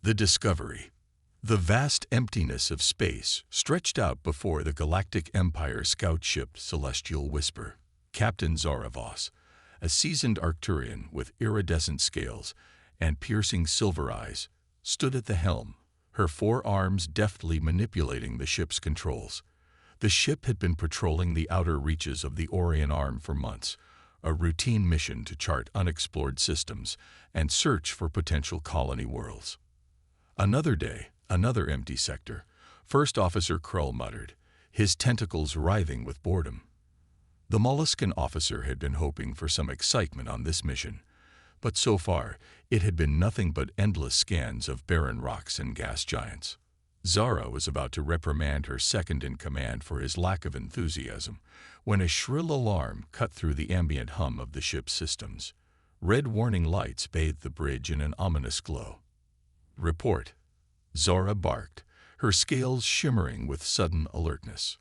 The discovery. The vast emptiness of space stretched out before the Galactic Empire scout ship Celestial Whisper. Captain Zara Voss, a seasoned Arcturian with iridescent scales and piercing silver eyes, stood at the helm, her forearms deftly manipulating the ship's controls. The ship had been patrolling the outer reaches of the Orion Arm for months, a routine mission to chart unexplored systems and search for potential colony worlds. Another day, another empty sector. First Officer Krull muttered, his tentacles writhing with boredom. The molluscan officer had been hoping for some excitement on this mission, but so far it had been nothing but endless scans of barren rocks and gas giants. Zara was about to reprimand her second-in-command for his lack of enthusiasm when a shrill alarm cut through the ambient hum of the ship's systems. Red warning lights bathed the bridge in an ominous glow. "Report," Zara barked, her scales shimmering with sudden alertness.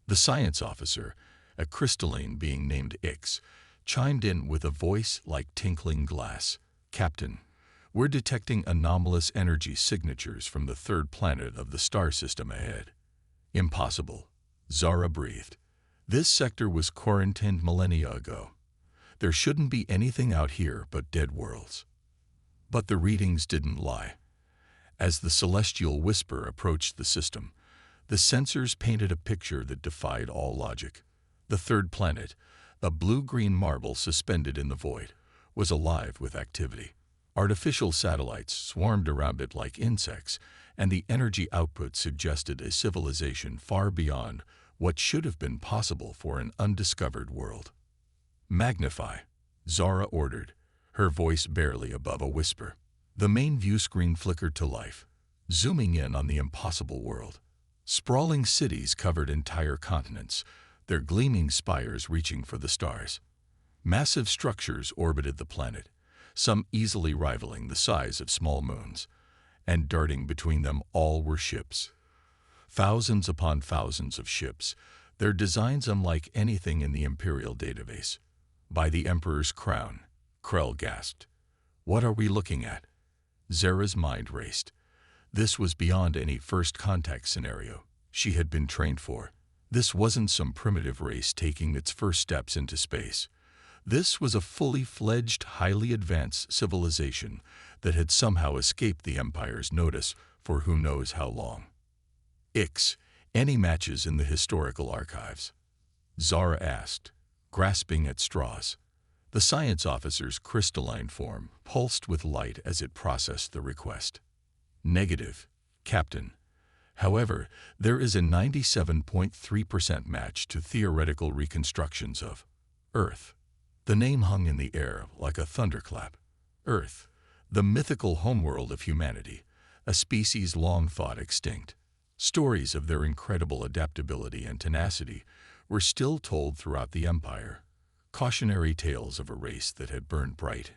The science officer, a crystalline being named Ix, chimed in with a voice like tinkling glass. "Captain, we're detecting anomalous energy signatures from the third planet of the star system ahead." "Impossible," Zara breathed. "This sector was quarantined millennia ago. There shouldn't be anything out here but dead worlds." But the readings didn't lie. As the Celestial Whisper approached the system, the sensors painted a picture that defied all logic. The third planet, a blue-green marble suspended in the void, was alive with activity. Artificial satellites swarmed around it like insects, and the energy output suggested a civilization far beyond what should have been possible for an undiscovered world. "Magnify," Zara ordered, her voice barely above a whisper. The main view screen flickered to life, zooming in on the impossible world. Sprawling cities covered entire continents, their gleaming spires reaching for the stars. Massive structures orbited the planet, some easily rivaling the size of small moons, and darting between them all were ships. Thousands upon thousands of ships, their designs unlike anything in the Imperial database. "By the Emperor's crown," Krull gasped. "What are we looking at?" Zara's mind raced. This was beyond any first contact scenario she had been trained for. This wasn't some primitive race taking its first steps into space. This was a fully fledged, highly advanced civilization that had somehow escaped the Empire's notice for who knows how long. "Ix, any matches in the historical archives?" Zara asked, grasping at straws. The science officer's crystalline form pulsed with light as it processed the request. "Negative, Captain. However, there is a 97.3% match to theoretical reconstructions of Earth." The name hung in the air like a thunderclap. Earth, the mythical homeworld of humanity, a species long thought extinct. Stories of their incredible adaptability and tenacity were still told throughout the Empire. Cautionary tales of a race that had burned bright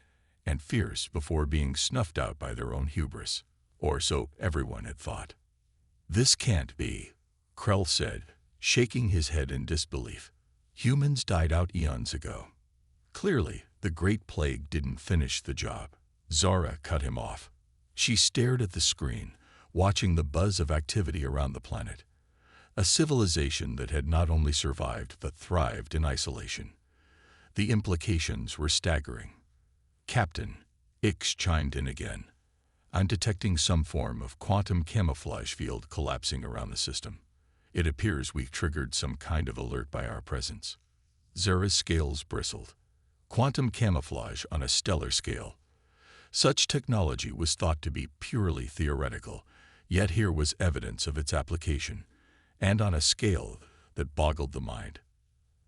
and fierce before being snuffed out by their own hubris, or so everyone had thought. "This can't be," Krull said, shaking his head in disbelief. "Humans died out eons ago." Clearly, the Great Plague didn't finish the job. Zara cut him off. She stared at the screen, watching the buzz of activity around the planet. A civilization that had not only survived but thrived in isolation. The implications were staggering. "Captain," Ix chimed in again, "I'm detecting some form of quantum camouflage field collapsing around the system. It appears we've triggered some kind of alert by our presence." Zara's scales bristled. Quantum camouflage on a stellar scale. Such technology was thought to be purely theoretical, yet here was evidence of its application, and on a scale that boggled the mind.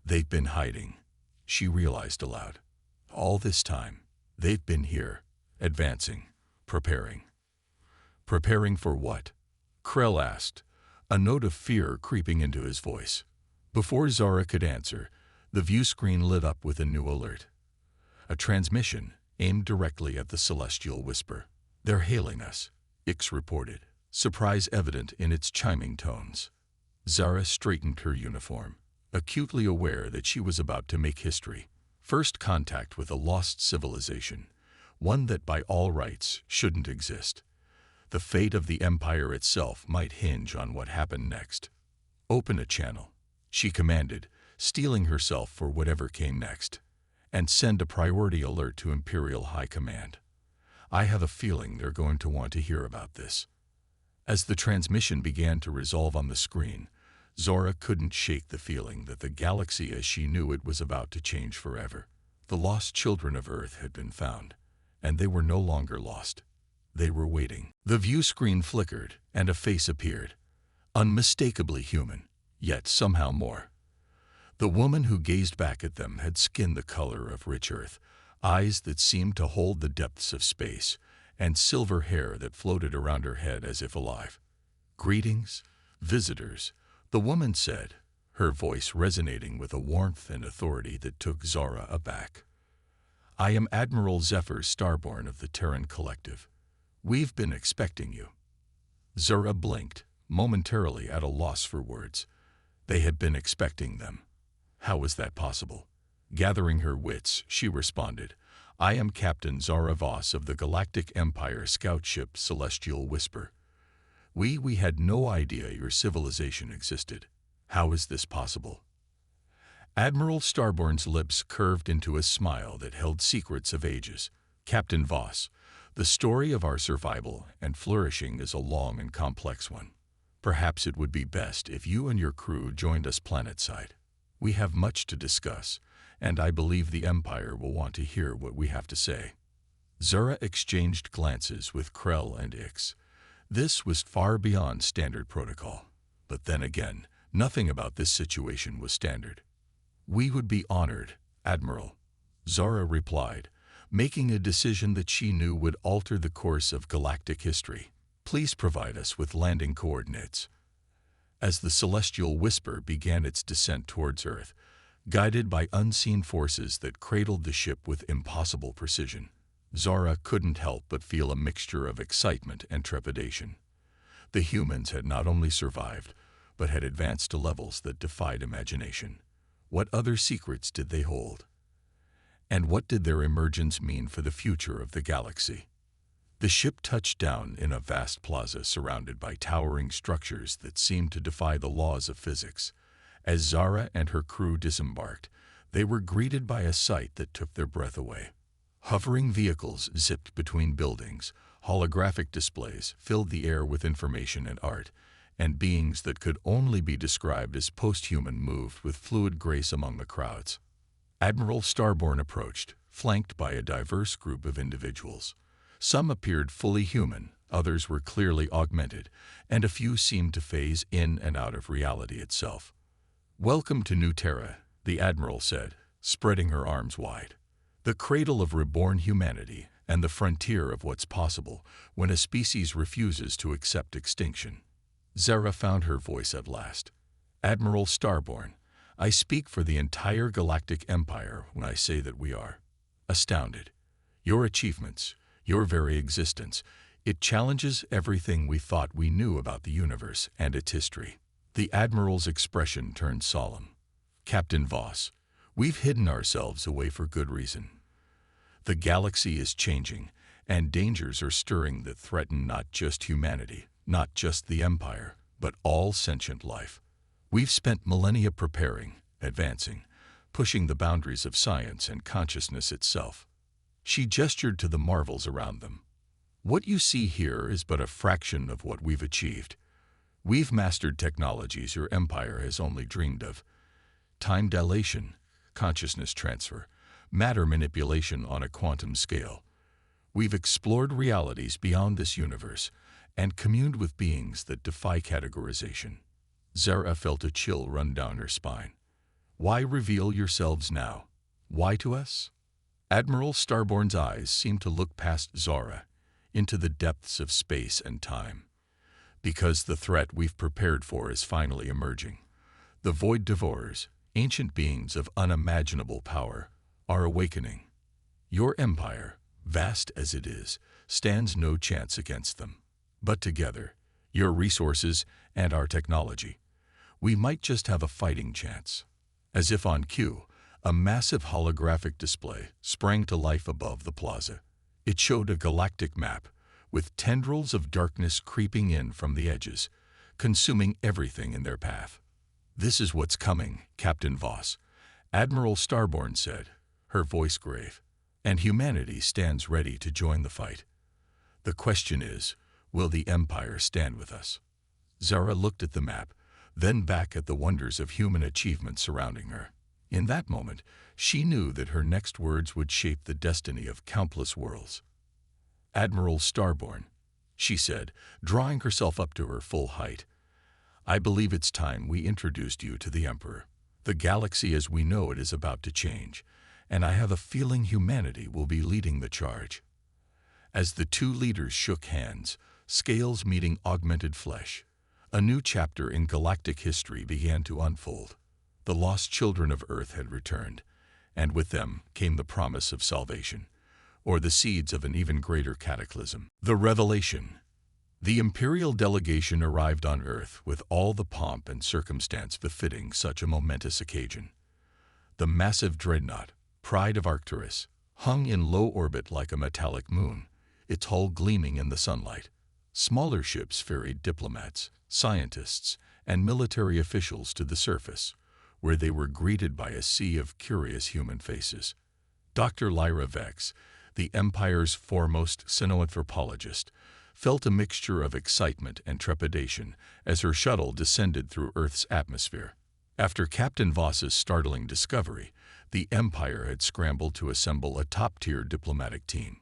"They've been hiding," she realized aloud. "All this time, they've been here, advancing, preparing." "Preparing for what?" Krull asked, a note of fear creeping into his voice. Before Zara could answer, the view screen lit up with a new alert. A transmission aimed directly at the Celestial Whisper. "They're hailing us," Ix reported, surprise evident in its chiming tones. Zara straightened her uniform, acutely aware that she was about to make history. First contact with a lost civilization, one that by all rights shouldn't exist. The fate of the Empire itself might hinge on what happened next. "Open a channel," she commanded, steeling herself for whatever came next. "And send a priority alert to Imperial High Command. I have a feeling they're going to want to hear about this." As the transmission began to resolve on the screen, Zora couldn't shake the feeling that the galaxy as she knew it was about to change forever. The lost children of Earth had been found, and they were no longer lost. They were waiting. The view screen flickered, and a face appeared. Unmistakably human, yet somehow more. The woman who gazed back at them had skin the color of rich earth, eyes that seemed to hold the depths of space, and silver hair that floated around her head as if alive. "Greetings, visitors," the woman said, her voice resonating with a warmth and authority that took Zora aback. "I am Admiral Zephyr Starborn of the Terran Collective. We've been expecting you." Zora blinked, momentarily at a loss for words. They had been expecting them. How was that possible? Gathering her wits, she responded, "I am Captain Zara Voss of the Galactic Empire scout ship Celestial Whisper. We had no idea your civilization existed. How is this possible?" Admiral Starborn's lips curved into a smile that held secrets of ages. "Captain Voss, the story of our survival and flourishing is a long and complex one. Perhaps it would be best if you and your crew joined us planetside. We have much to discuss, and I believe the Empire will want to hear what we have to say." Zora exchanged glances with Krell and Ix. This was far beyond standard protocol. But then again, nothing about this situation was standard. "We would be honored, Admiral," Zora replied, making a decision that she knew would alter the course of galactic history. "Please provide us with landing coordinates." As the Celestial Whisper began its descent towards Earth, guided by unseen forces that cradled the ship with impossible precision, Zora couldn't help but feel a mixture of excitement and trepidation. The humans had not only survived, but had advanced to levels that defied imagination. What other secrets did they hold? And what did their emergence mean for the future of the galaxy? The ship touched down in a vast plaza surrounded by towering structures that seemed to defy the laws of physics. As Zara and her crew disembarked, they were greeted by a sight that took their breath away. Hovering vehicles zipped between buildings, holographic displays filled the air with information and art, and beings that could only be described as post-human moved with fluid grace among the crowds. Admiral Starborn approached, flanked by a diverse group of individuals. Some appeared fully human, others were clearly augmented, and a few seemed to phase in and out of reality itself. "Welcome to New Terra," the Admiral said, spreading her arms wide. "The cradle of reborn humanity and the frontier of what's possible when a species refuses to accept extinction." Zara found her voice at last. "Admiral Starborn, I speak for the entire Galactic Empire when I say that we are astounded. Your achievements, your very existence, it challenges everything we thought we knew about the universe and its history." The Admiral's expression turned solemn. "Captain Voss, we've hidden ourselves away for good reason. The galaxy is changing, and dangers are stirring that threaten not just humanity, not just the Empire, but all sentient life. We've spent millennia preparing, advancing, pushing the boundaries of science and consciousness itself." She gestured to the marvels around them. "What you see here is but a fraction of what we've achieved. We've mastered technologies your empire has only dreamed of. Time dilation, consciousness transfer, matter manipulation on a quantum scale. We've explored realities beyond this universe and communed with beings that defy categorization." Zara felt a chill run down her spine. "Why reveal yourselves now? Why to us?" Admiral Starborn's eyes seemed to look past Zara, into the depths of space and time. "Because the threat we've prepared for is finally emerging. The Void Devourers, ancient beings of unimaginable power, are awakening. Your empire, vast as it is, stands no chance against them. But together, your resources and our technology, we might just have a fighting chance." As if on cue, a massive holographic display sprang to life above the plaza. It showed a galactic map, with tendrils of darkness creeping in from the edges, consuming everything in their path. "This is what's coming, Captain Voss," Admiral Starborn said, her voice grave, "and humanity stands ready to join the fight. The question is, will the Empire stand with us?" Zara looked at the map, then back at the wonders of human achievement surrounding her. In that moment, she knew that her next words would shape the destiny of countless worlds. "Admiral Starborn," she said, drawing herself up to her full height, "I believe it's time we introduced you to the Emperor. The galaxy as we know it is about to change, and I have a feeling humanity will be leading the charge." As the two leaders shook hands, scales meeting augmented flesh, a new chapter in galactic history began to unfold. The lost children of Earth had returned, and with them came the promise of salvation, or the seeds of an even greater cataclysm. The revelation. The Imperial delegation arrived on Earth with all the pomp and circumstance befitting such a momentous occasion. The massive dreadnought, pride of Arcturus, hung in low orbit like a metallic moon, its hull gleaming in the sunlight. Smaller ships ferried diplomats, scientists, and military officials to the surface, where they were greeted by a sea of curious human faces. Dr. Lyra Vex, the Empire's foremost xenoanthropologist, felt a mixture of excitement and trepidation as her shuttle descended through Earth's atmosphere. After Captain Voss's startling discovery, the Empire had scrambled to assemble a top-tier diplomatic team.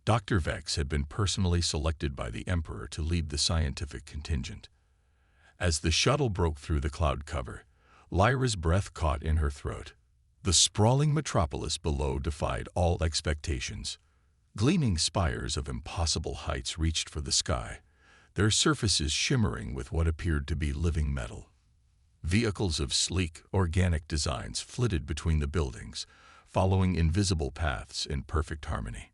Dr. Vex had been personally selected by the Emperor to lead the scientific contingent. As the shuttle broke through the cloud cover, Lyra's breath caught in her throat. The sprawling metropolis below defied all expectations. Gleaming spires of impossible heights reached for the sky, their surfaces shimmering with what appeared to be living metal. Vehicles of sleek, organic designs flitted between the buildings, following invisible paths in perfect harmony.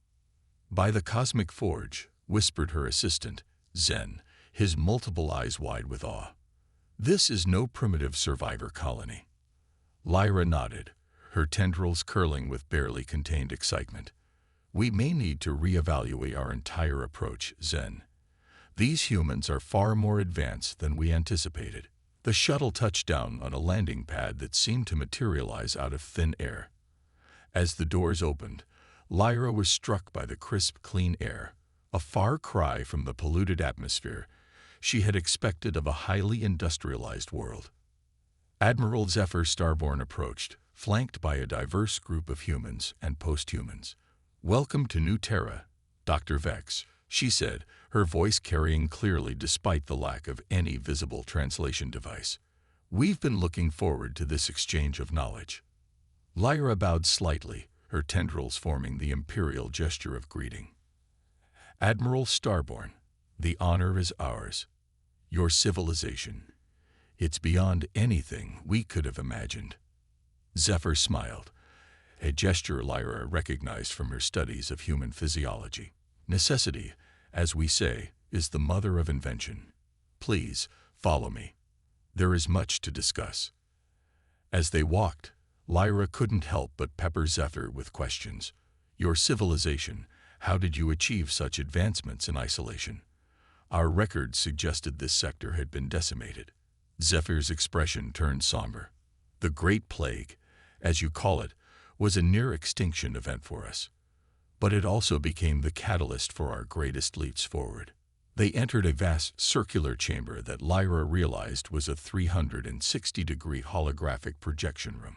"By the cosmic forge," whispered her assistant, Zen, his multiple eyes wide with awe. "This is no primitive survivor colony." Lyra nodded, her tendrils curling with barely contained excitement. "We may need to reevaluate our entire approach, Zen. These humans are far more advanced than we anticipated." The shuttle touched down on a landing pad that seemed to materialize out of thin air. As the doors opened, Lyra was struck by the crisp, clean air, a far cry from the polluted atmosphere she had expected of a highly industrialized world. Admiral Zephyr Starborn approached, flanked by a diverse group of humans and post-humans. "Welcome to New Terra, Dr. Vex," she said, her voice carrying clearly despite the lack of any visible translation device. "We've been looking forward to this exchange of knowledge." Lyra bowed slightly, her tendrils forming the imperial gesture of greeting. "Admiral Starborn, the honor is ours. Your civilization. It's beyond anything we could have imagined." Zephyr smiled, a gesture Lyra recognized from her studies of human physiology. "Necessity, as we say, is the mother of invention. Please, follow me. There is much to discuss." As they walked, Lyra couldn't help but pepper Zephyr with questions. "Your civilization, how did you achieve such advancements in isolation? Our records suggested this sector had been decimated." Zephyr's expression turned somber. "The Great Plague, as you call it, was a near-extinction event for us. But it also became the catalyst for our greatest leaps forward." They entered a vast circular chamber that Lyra realized was a 360-degree holographic projection room.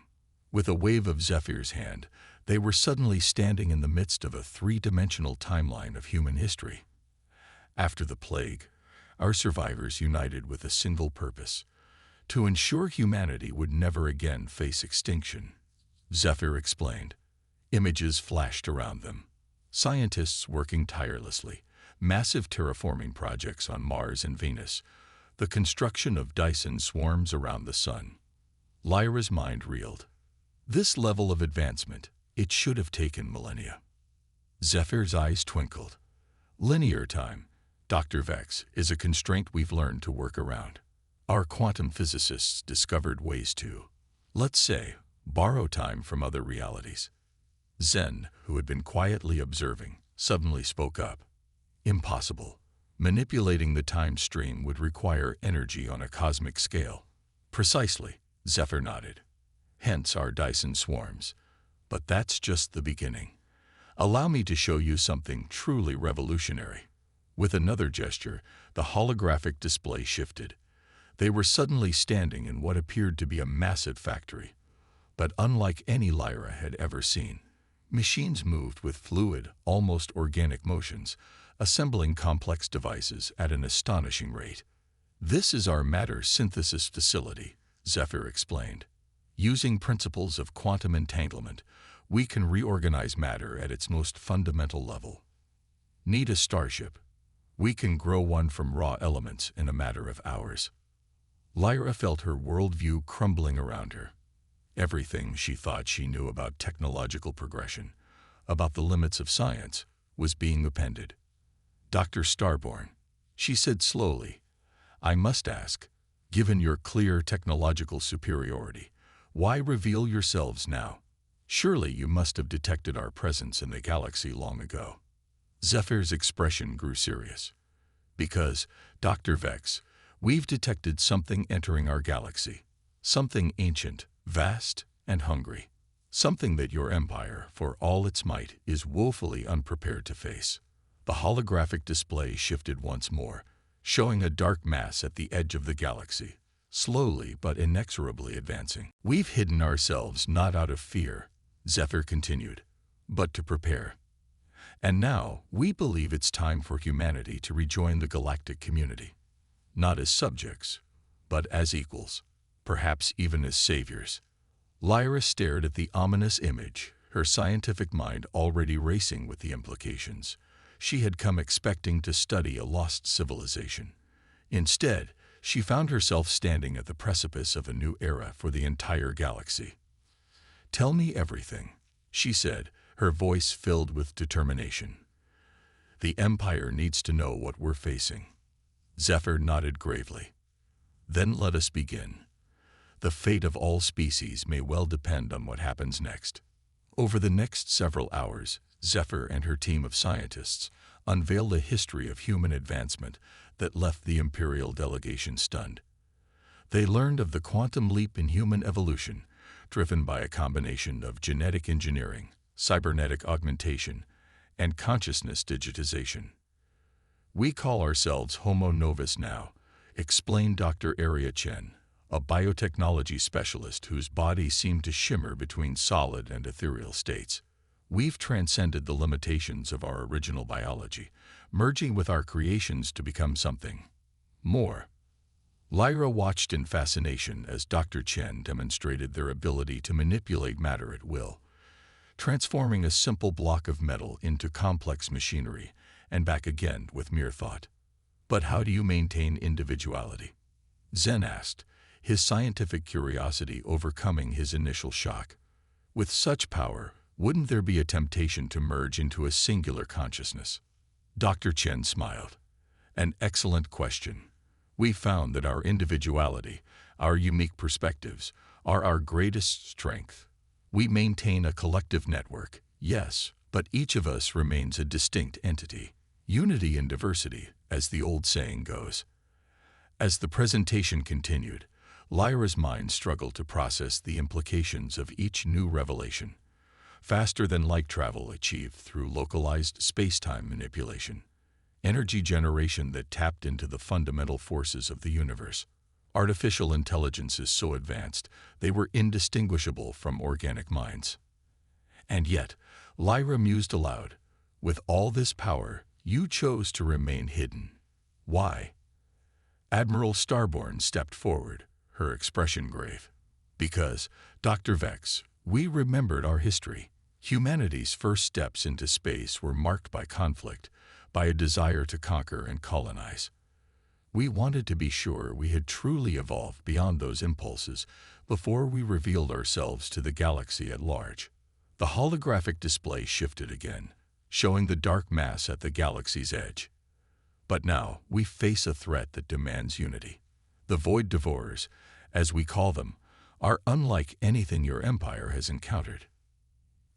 With a wave of Zephyr's hand, they were suddenly standing in the midst of a three-dimensional timeline of human history. After the plague, our survivors united with a single purpose: to ensure humanity would never again face extinction, Zephyr explained. Images flashed around them. Scientists working tirelessly, massive terraforming projects on Mars and Venus, the construction of Dyson swarms around the sun. Lyra's mind reeled. This level of advancement, it should have taken millennia. Zephyr's eyes twinkled. "Linear time, Dr. Vex, is a constraint we've learned to work around. Our quantum physicists discovered ways to, let's say, borrow time from other realities." Zen, who had been quietly observing, suddenly spoke up. Impossible. Manipulating the time stream would require energy on a cosmic scale. Precisely, Zephyr nodded. Hence our Dyson swarms. But that's just the beginning. Allow me to show you something truly revolutionary. With another gesture, the holographic display shifted. They were suddenly standing in what appeared to be a massive factory, but unlike any Lyra had ever seen. Machines moved with fluid, almost organic motions, assembling complex devices at an astonishing rate. "This is our matter synthesis facility," Zephyr explained. "Using principles of quantum entanglement, we can reorganize matter at its most fundamental level. Need a starship? We can grow one from raw elements in a matter of hours." Lyra felt her worldview crumbling around her. Everything she thought she knew about technological progression, about the limits of science, was being upended. "Dr. Starborn," she said slowly, "I must ask, given your clear technological superiority, why reveal yourselves now? Surely you must have detected our presence in the galaxy long ago." Zephyr's expression grew serious. "Because, Dr. Vex, we've detected something entering our galaxy. Something ancient, vast, and hungry. Something that your empire, for all its might, is woefully unprepared to face." The holographic display shifted once more, showing a dark mass at the edge of the galaxy, slowly but inexorably advancing. "We've hidden ourselves not out of fear," Zephyr continued, "but to prepare. And now we believe it's time for humanity to rejoin the galactic community. Not as subjects, but as equals, perhaps even as saviors." Lyra stared at the ominous image, her scientific mind already racing with the implications. She had come expecting to study a lost civilization. Instead, she found herself standing at the precipice of a new era for the entire galaxy. "Tell me everything," she said, her voice filled with determination. "The Empire needs to know what we're facing." Zephyr nodded gravely. "Then let us begin. The fate of all species may well depend on what happens next." Over the next several hours, Zephyr and her team of scientists unveiled a history of human advancement that left the Imperial delegation stunned. They learned of the quantum leap in human evolution, driven by a combination of genetic engineering, cybernetic augmentation, and consciousness digitization. "We call ourselves Homo Novus now," explained Dr. Aria Chen, a biotechnology specialist whose body seemed to shimmer between solid and ethereal states. "We've transcended the limitations of our original biology, merging with our creations to become something more." Lyra watched in fascination as Dr. Chen demonstrated their ability to manipulate matter at will, transforming a simple block of metal into complex machinery and back again with mere thought. "But how do you maintain individuality?" Zen asked, his scientific curiosity overcoming his initial shock. "With such power, wouldn't there be a temptation to merge into a singular consciousness?" Dr. Chen smiled. "An excellent question. We found that our individuality, our unique perspectives, are our greatest strength. We maintain a collective network, yes, but each of us remains a distinct entity. Unity in diversity, as the old saying goes." As the presentation continued, Lyra's mind struggled to process the implications of each new revelation. Faster than light travel achieved through localized space-time manipulation. Energy generation that tapped into the fundamental forces of the universe. Artificial intelligences so advanced they were indistinguishable from organic minds. And yet, Lyra mused aloud, with all this power, you chose to remain hidden. Why? Admiral Starborn stepped forward, her expression grave. Because, Dr. Vex, we remembered our history. Humanity's first steps into space were marked by conflict, by a desire to conquer and colonize. We wanted to be sure we had truly evolved beyond those impulses before we revealed ourselves to the galaxy at large. The holographic display shifted again, showing the dark mass at the galaxy's edge. But now we face a threat that demands unity. The Void Devourers, as we call them, are unlike anything your empire has encountered.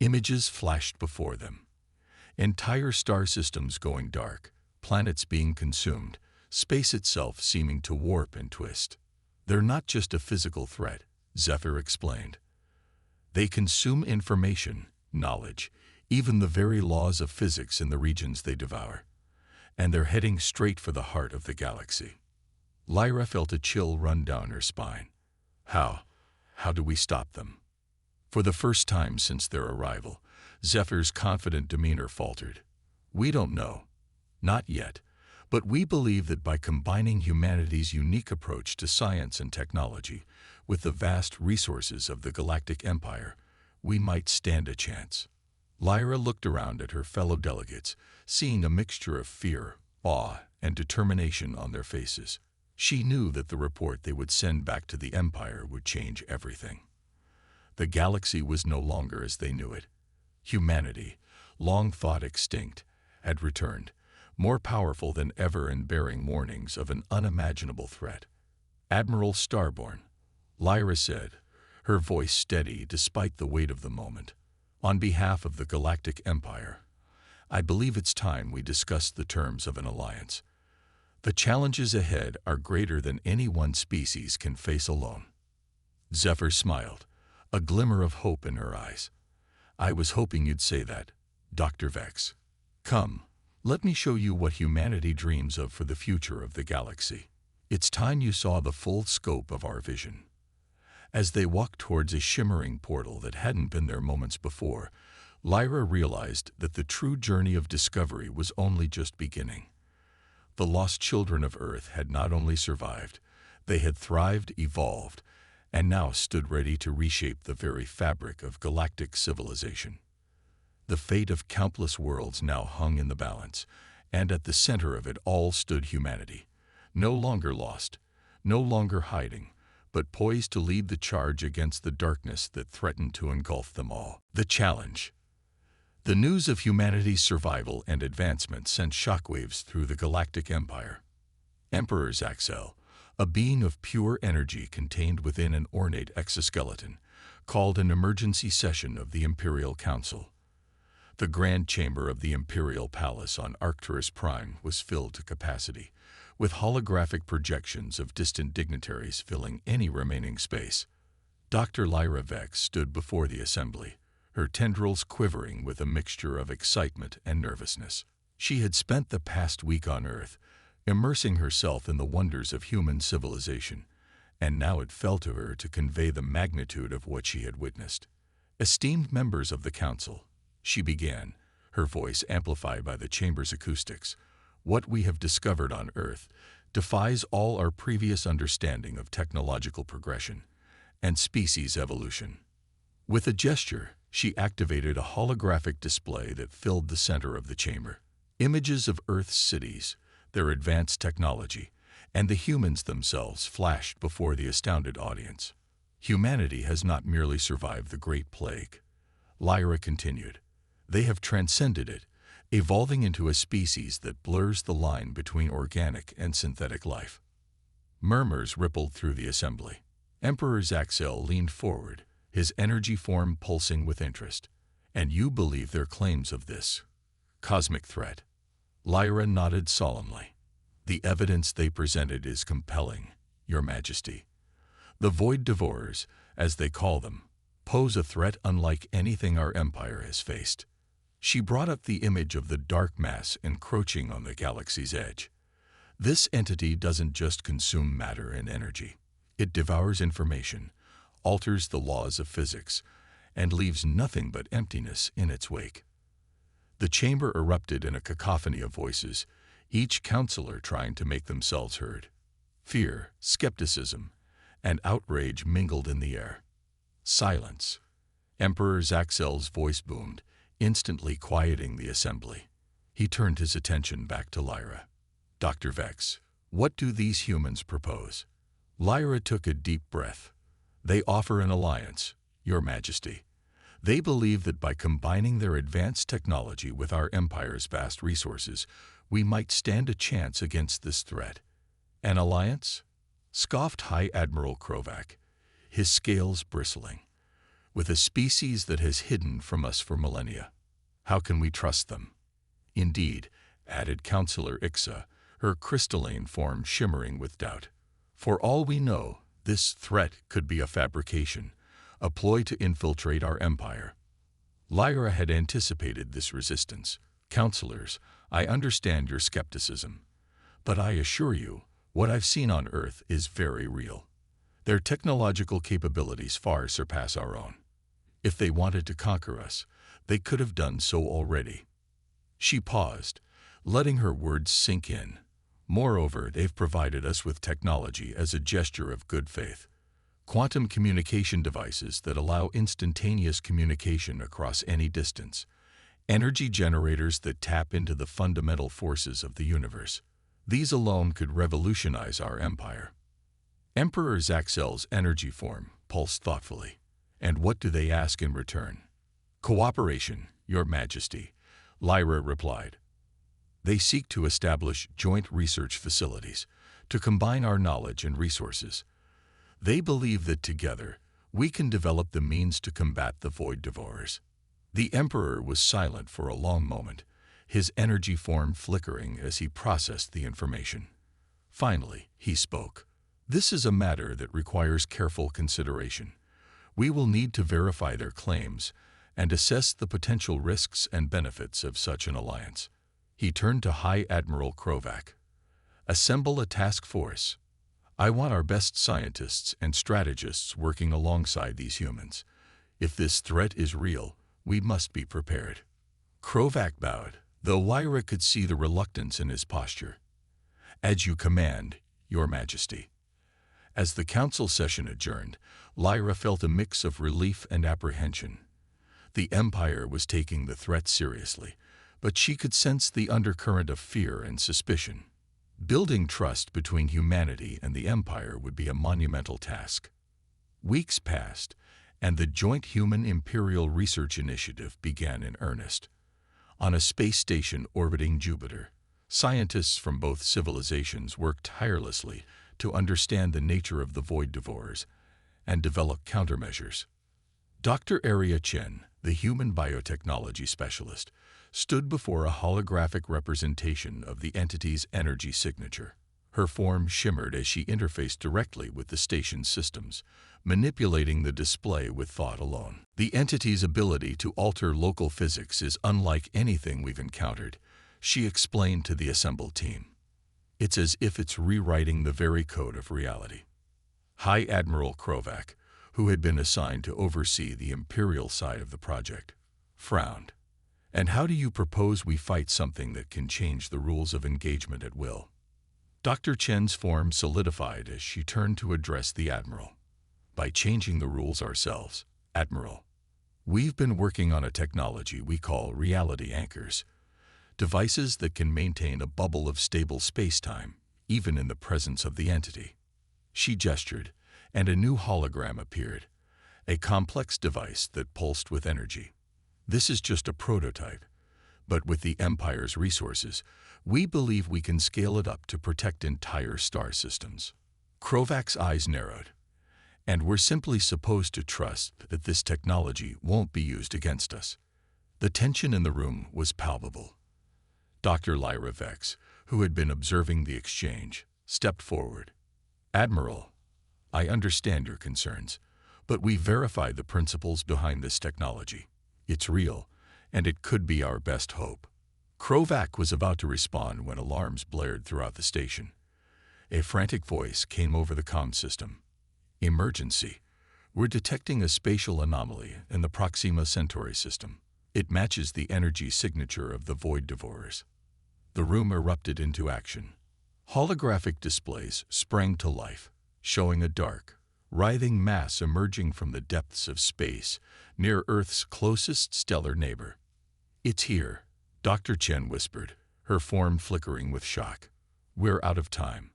Images flashed before them. Entire star systems going dark, planets being consumed, space itself seeming to warp and twist. They're not just a physical threat, Zephyr explained. They consume information, knowledge, even the very laws of physics in the regions they devour. And they're heading straight for the heart of the galaxy. Lyra felt a chill run down her spine. How do we stop them? For the first time since their arrival, Zephyr's confident demeanor faltered. We don't know. Not yet. But we believe that by combining humanity's unique approach to science and technology with the vast resources of the Galactic Empire, we might stand a chance. Lyra looked around at her fellow delegates, seeing a mixture of fear, awe, and determination on their faces. She knew that the report they would send back to the Empire would change everything. The galaxy was no longer as they knew it. Humanity, long thought extinct, had returned, more powerful than ever and bearing warnings of an unimaginable threat. Admiral Starborn, Lyra said, her voice steady despite the weight of the moment. On behalf of the Galactic Empire, I believe it's time we discuss the terms of an alliance. The challenges ahead are greater than any one species can face alone. Zephyr smiled, a glimmer of hope in her eyes. I was hoping you'd say that, Dr. Vex. Come, let me show you what humanity dreams of for the future of the galaxy. It's time you saw the full scope of our vision. As they walked towards a shimmering portal that hadn't been there moments before, Lyra realized that the true journey of discovery was only just beginning. The lost children of Earth had not only survived, they had thrived, evolved, and now stood ready to reshape the very fabric of galactic civilization. The fate of countless worlds now hung in the balance, and at the center of it all stood humanity, no longer lost, no longer hiding, but poised to lead the charge against the darkness that threatened to engulf them all. The challenge. The news of humanity's survival and advancement sent shockwaves through the Galactic Empire. Emperor Zaxel, a being of pure energy contained within an ornate exoskeleton, called an emergency session of the Imperial Council. The grand chamber of the Imperial Palace on Arcturus Prime was filled to capacity, with holographic projections of distant dignitaries filling any remaining space. Dr. Lyra Vex stood before the assembly, her tendrils quivering with a mixture of excitement and nervousness. She had spent the past week on Earth, immersing herself in the wonders of human civilization, and now it fell to her to convey the magnitude of what she had witnessed. Esteemed members of the Council, she began, her voice amplified by the chamber's acoustics, what we have discovered on Earth defies all our previous understanding of technological progression and species evolution. With a gesture, she activated a holographic display that filled the center of the chamber. Images of Earth's cities, their advanced technology, and the humans themselves flashed before the astounded audience. Humanity has not merely survived the Great Plague, Lyra continued. They have transcended it, evolving into a species that blurs the line between organic and synthetic life. Murmurs rippled through the assembly. Emperor Zaxel leaned forward, his energy form pulsing with interest. And you believe their claims of this cosmic threat? Lyra nodded solemnly. The evidence they presented is compelling, Your Majesty. The Void Devourers, as they call them, pose a threat unlike anything our empire has faced. She brought up the image of the dark mass encroaching on the galaxy's edge. This entity doesn't just consume matter and energy. It devours information, alters the laws of physics, and leaves nothing but emptiness in its wake. The chamber erupted in a cacophony of voices, each counselor trying to make themselves heard. Fear, skepticism, and outrage mingled in the air. Silence. Emperor Zaxel's voice boomed, instantly quieting the assembly. He turned his attention back to Lyra. Dr. Vex, what do these humans propose? Lyra took a deep breath. They offer an alliance, Your Majesty. They believe that by combining their advanced technology with our empire's vast resources, we might stand a chance against this threat. An alliance? Scoffed High Admiral Krovac, his scales bristling. With a species that has hidden from us for millennia. How can we trust them? Indeed, added Counselor Ixa, her crystalline form shimmering with doubt. For all we know, this threat could be a fabrication, a ploy to infiltrate our empire. Lyra had anticipated this resistance. Counselors, I understand your skepticism, but I assure you, what I've seen on Earth is very real. Their technological capabilities far surpass our own. If they wanted to conquer us, they could have done so already. She paused, letting her words sink in. Moreover, they've provided us with technology as a gesture of good faith. Quantum communication devices that allow instantaneous communication across any distance. Energy generators that tap into the fundamental forces of the universe. These alone could revolutionize our empire. Emperor Zaxel's energy form pulsed thoughtfully. And what do they ask in return? Cooperation, Your Majesty, Lyra replied. They seek to establish joint research facilities, to combine our knowledge and resources. They believe that together, we can develop the means to combat the Void Devourers. The Emperor was silent for a long moment, his energy form flickering as he processed the information. Finally, he spoke. This is a matter that requires careful consideration. We will need to verify their claims and assess the potential risks and benefits of such an alliance. He turned to High Admiral Krovac. Assemble a task force. I want our best scientists and strategists working alongside these humans. If this threat is real, we must be prepared. Krovac bowed, though Lyra could see the reluctance in his posture. As you command, Your Majesty. As the council session adjourned, Lyra felt a mix of relief and apprehension. The Empire was taking the threat seriously, but she could sense the undercurrent of fear and suspicion. Building trust between humanity and the Empire would be a monumental task. Weeks passed, and the Joint Human Imperial Research Initiative began in earnest. On a space station orbiting Jupiter, scientists from both civilizations worked tirelessly to understand the nature of the Void Devourers and develop countermeasures. Dr. Aria Chen, the human biotechnology specialist, stood before a holographic representation of the entity's energy signature. Her form shimmered as she interfaced directly with the station's systems, manipulating the display with thought alone. The entity's ability to alter local physics is unlike anything we've encountered, she explained to the assembled team. It's as if it's rewriting the very code of reality. High Admiral Krovac, who had been assigned to oversee the Imperial side of the project, frowned. And how do you propose we fight something that can change the rules of engagement at will? Dr. Chen's form solidified as she turned to address the Admiral. By changing the rules ourselves, Admiral. We've been working on a technology we call reality anchors, devices that can maintain a bubble of stable space-time, even in the presence of the entity. She gestured, and a new hologram appeared, a complex device that pulsed with energy. This is just a prototype, but with the Empire's resources, we believe we can scale it up to protect entire star systems. Krovac's eyes narrowed. And we're simply supposed to trust that this technology won't be used against us. The tension in the room was palpable. Dr. Lyra Vex, who had been observing the exchange, stepped forward. Admiral, I understand your concerns, but we verified the principles behind this technology. It's real, and it could be our best hope. Krovac was about to respond when alarms blared throughout the station. A frantic voice came over the comm system. Emergency. We're detecting a spatial anomaly in the Proxima Centauri system. It matches the energy signature of the Void Devourers. The room erupted into action. Holographic displays sprang to life, showing a dark, writhing mass emerging from the depths of space near Earth's closest stellar neighbor. It's here, Dr. Chen whispered, her form flickering with shock. We're out of time.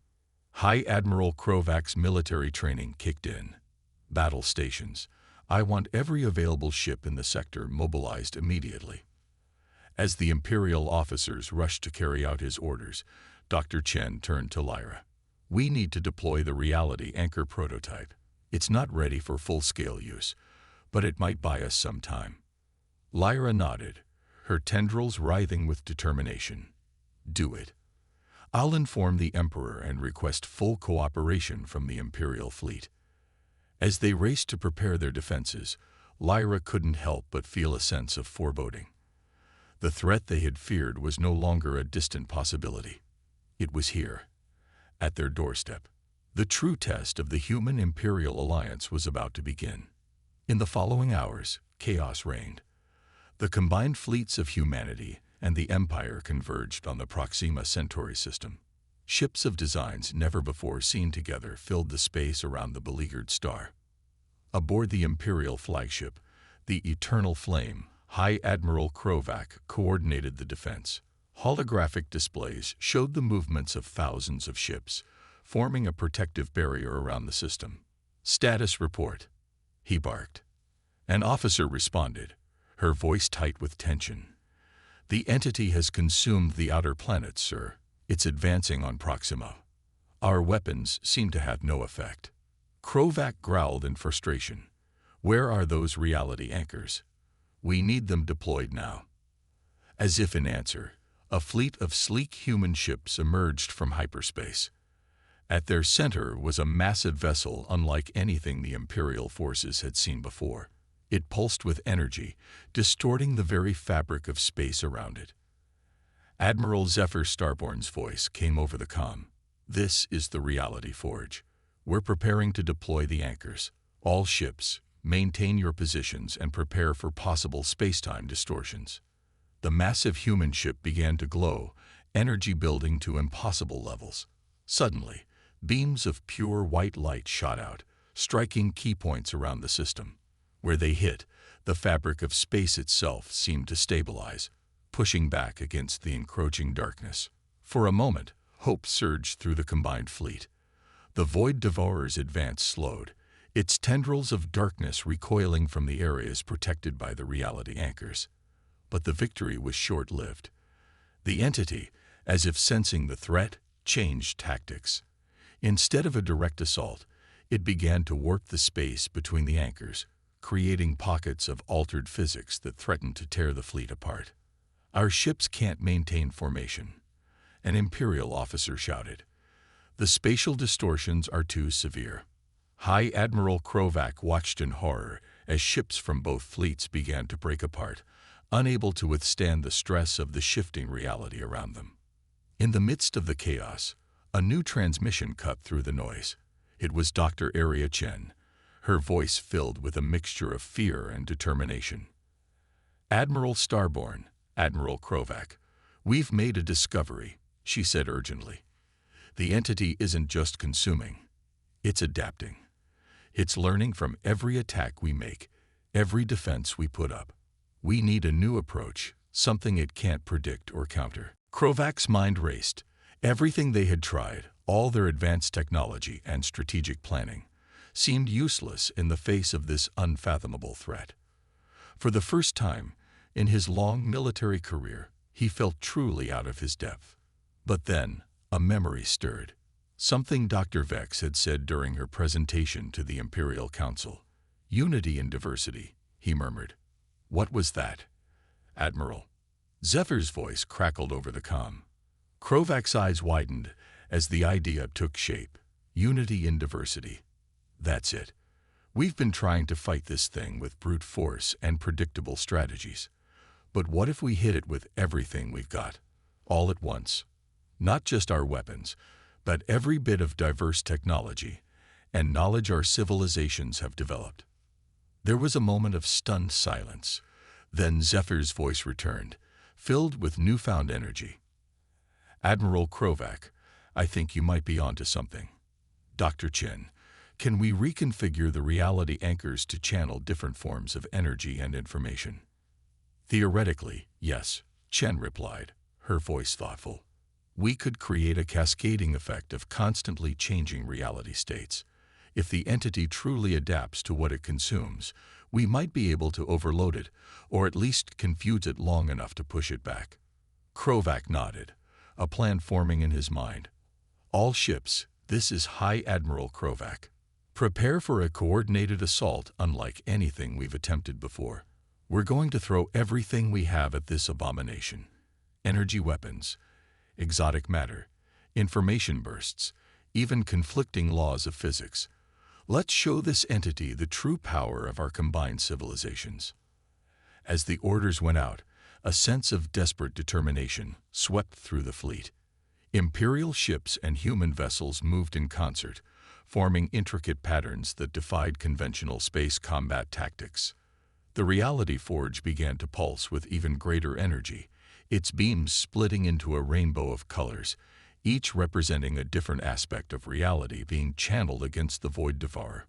High Admiral Krovac's military training kicked in. Battle stations. I want every available ship in the sector mobilized immediately. As the Imperial officers rushed to carry out his orders, Dr. Chen turned to Lyra. We need to deploy the reality anchor prototype. It's not ready for full-scale use, but it might buy us some time. Lyra nodded, her tendrils writhing with determination. Do it. I'll inform the Emperor and request full cooperation from the Imperial fleet." As they raced to prepare their defenses, Lyra couldn't help but feel a sense of foreboding. The threat they had feared was no longer a distant possibility. It was here, at their doorstep. The true test of the human-Imperial alliance was about to begin. In the following hours, chaos reigned. The combined fleets of humanity and the Empire converged on the Proxima Centauri system. Ships of designs never before seen together filled the space around the beleaguered star. Aboard the Imperial flagship, the Eternal Flame, High Admiral Krovac coordinated the defense. Holographic displays showed the movements of thousands of ships, forming a protective barrier around the system. "Status report," he barked. An officer responded, her voice tight with tension. "The entity has consumed the outer planets, sir. It's advancing on Proxima. Our weapons seem to have no effect." Krovac growled in frustration. "Where are those reality anchors? We need them deployed now." As if in answer, a fleet of sleek human ships emerged from hyperspace. At their center was a massive vessel unlike anything the Imperial forces had seen before. It pulsed with energy, distorting the very fabric of space around it. Admiral Zephyr Starborn's voice came over the comm. "This is the Reality Forge. We're preparing to deploy the anchors. All ships, maintain your positions and prepare for possible spacetime distortions." The massive human ship began to glow, energy building to impossible levels. Suddenly, beams of pure white light shot out, striking key points around the system. Where they hit, the fabric of space itself seemed to stabilize, pushing back against the encroaching darkness. For a moment, hope surged through the combined fleet. The Void Devourer's advance slowed, its tendrils of darkness recoiling from the areas protected by the reality anchors. But the victory was short-lived. The entity, as if sensing the threat, changed tactics. Instead of a direct assault, it began to warp the space between the anchors, creating pockets of altered physics that threatened to tear the fleet apart. "Our ships can't maintain formation," an Imperial officer shouted. "The spatial distortions are too severe." High Admiral Krovac watched in horror as ships from both fleets began to break apart, unable to withstand the stress of the shifting reality around them. In the midst of the chaos, a new transmission cut through the noise. It was Dr. Aria Chen, her voice filled with a mixture of fear and determination. "Admiral Starborn, Admiral Krovac, we've made a discovery," she said urgently. "The entity isn't just consuming, it's adapting. It's learning from every attack we make, every defense we put up. We need a new approach, something it can't predict or counter." Krovac's mind raced. Everything they had tried, all their advanced technology and strategic planning, seemed useless in the face of this unfathomable threat. For the first time in his long military career, he felt truly out of his depth. But then, a memory stirred. Something Dr. Vex had said during her presentation to the Imperial Council. "Unity in diversity," he murmured. "What was that?" "Admiral." Zephyr's voice crackled over the comm. Krovac's eyes widened as the idea took shape. "Unity in diversity. That's it. We've been trying to fight this thing with brute force and predictable strategies. But what if we hit it with everything we've got, all at once? Not just our weapons, but every bit of diverse technology and knowledge our civilizations have developed." There was a moment of stunned silence. Then Zephyr's voice returned, filled with newfound energy. "Admiral Krovac, I think you might be onto something. Dr. Chen, can we reconfigure the reality anchors to channel different forms of energy and information?" "Theoretically, yes," Chen replied, her voice thoughtful. "We could create a cascading effect of constantly changing reality states. If the entity truly adapts to what it consumes, we might be able to overload it, or at least confuse it long enough to push it back." Krovac nodded, a plan forming in his mind. "All ships, this is High Admiral Krovac. Prepare for a coordinated assault unlike anything we've attempted before. We're going to throw everything we have at this abomination. Energy weapons, exotic matter, information bursts, even conflicting laws of physics. Let's show this entity the true power of our combined civilizations. As the orders went out, a sense of desperate determination swept through the fleet. Imperial ships and human vessels moved in concert, forming intricate patterns that defied conventional space combat tactics. The reality forge began to pulse with even greater energy, its beams splitting into a rainbow of colors, each representing a different aspect of reality being channeled against the void devourer.